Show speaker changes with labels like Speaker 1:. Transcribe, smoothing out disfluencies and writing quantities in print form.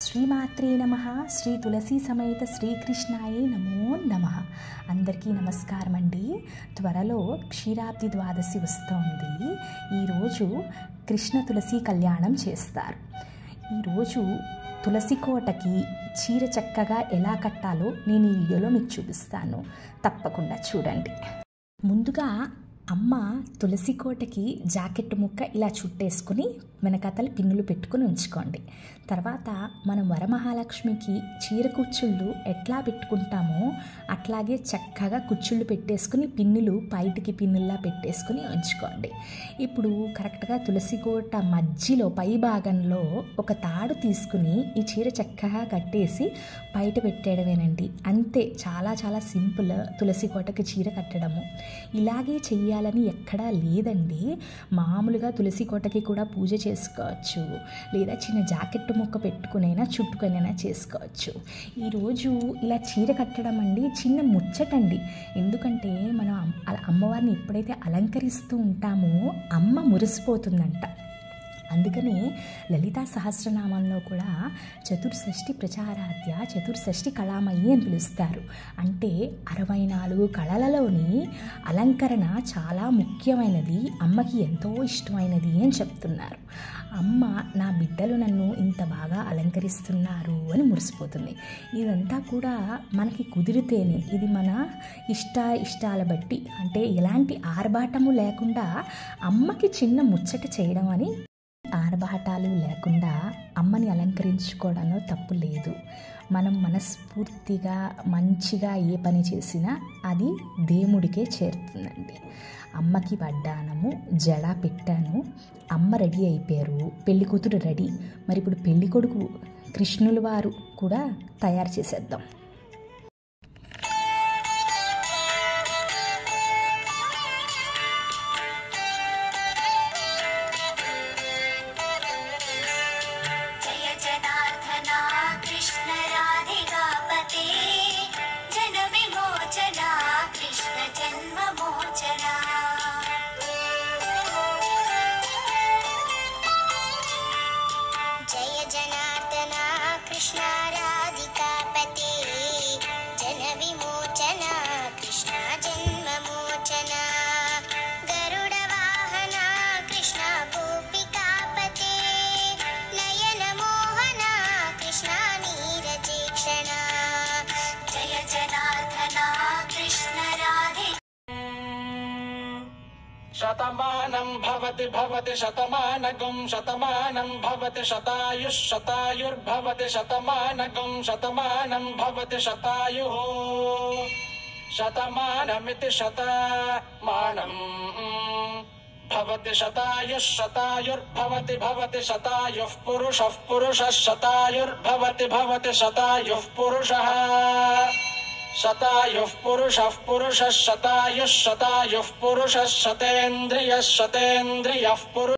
Speaker 1: శ్రీమాత్రే నమః. శ్రీ తులసి సమేత శ్రీకృష్ణాయే నమో నమః. అందరికీ నమస్కారం అండి. త్వరలో క్షీరాబ్ది ద్వాదశి వస్తోంది. ఈరోజు కృష్ణ తులసి కళ్యాణం చేస్తారు. ఈరోజు తులసి కోటకి చీర చక్కగా ఎలా కట్టాలో నేను ఈ వీడియోలో మీకు చూపిస్తాను. తప్పకుండా చూడండి. ముందుగా అమ్మ తులసి కోటకి జాకెట్ ముక్క ఇలా చుట్టేసుకుని వెనకాతల పిన్నులు పెట్టుకుని ఉంచుకోండి. తర్వాత మనం వరమహాలక్ష్మికి చీర కుచ్చుళ్ళు ఎట్లా పెట్టుకుంటామో అట్లాగే చక్కగా కుచ్చుళ్ళు పెట్టేసుకుని పిన్నులు బయటికి పిన్నుల్లా పెట్టేసుకుని ఉంచుకోండి. ఇప్పుడు కరెక్ట్గా తులసి కోట మధ్యలో పై భాగంలో ఒక తాడు తీసుకుని ఈ చీర చక్కగా కట్టేసి బయట పెట్టేయడమేనండి. అంతే, చాలా చాలా సింపుల్ తులసి కోటకి చీర కట్టడము. ఇలాగే చెయ్యాలని ఎక్కడా లేదండి. మామూలుగా తులసి కోటకి కూడా పూజ చేసుకోవచ్చు, లేదా చిన్న జాకెట్ ముక్క పెట్టుకునైనా చుట్టుకునైనా చేసుకోవచ్చు. ఈరోజు ఇలా చీర కట్టడం అండి చిన్న ముచ్చటండి. ఎందుకంటే మనం అమ్మవారిని ఎప్పుడైతే అలంకరిస్తూ ఉంటామో అమ్మ మురిసిపోతుందంట. అందుకనే లలితా సహస్రనామంలో కూడా చతుర్షష్ఠి ప్రచారాధ్య చతుర్షష్ఠి కళామయి అని పిలుస్తారు. అంటే 64 కళలలోని అలంకరణ చాలా ముఖ్యమైనది, అమ్మకి ఎంతో ఇష్టమైనది అని చెప్తున్నారు. అమ్మ నా బిడ్డలు నన్ను ఇంత బాగా అలంకరిస్తున్నారు అని మురిసిపోతుంది. ఇదంతా కూడా మనకి కుదిరితేనే, ఇది మన ఇష్టాల బట్టి, అంటే ఎలాంటి ఆర్భాటము లేకుండా అమ్మకి చిన్న ముచ్చట చేయడం అని. ఆర్భాటాలు లేకుండా అమ్మని అలంకరించుకోవడంలో తప్పు లేదు. మనం మనస్ఫూర్తిగా మంచిగా ఏ పని చేసినా అది దేవుడికే చేరుతుందండి. అమ్మకి వడ్డానము జడ పెట్టాను, అమ్మ రెడీ అయిపోయారు, పెళ్లి కూతురు రెడీ. మరి ఇప్పుడు పెళ్లి కొడుకు కృష్ణుల వారు కూడా తయారు చేసేద్దాం.
Speaker 2: శతమానం భవతి భవతి శతమానగం శతమానం భవతి శతాయుః శతాయుర్భవతి శతమానగం శతమానం భవతి శతాయుః శతమానమితి శతమానం భవతి శతాయుః శతాయుర్భవతి భవతి శతాయుః పురుషః పురుషः శతాయుర్భవతి భవతి శతాయుః పురుషः శతాయుః పురుషః పురుషः శతాయుః శతాయుః పురుషः శతేంద్రియః శతేంద్రియః పురుషः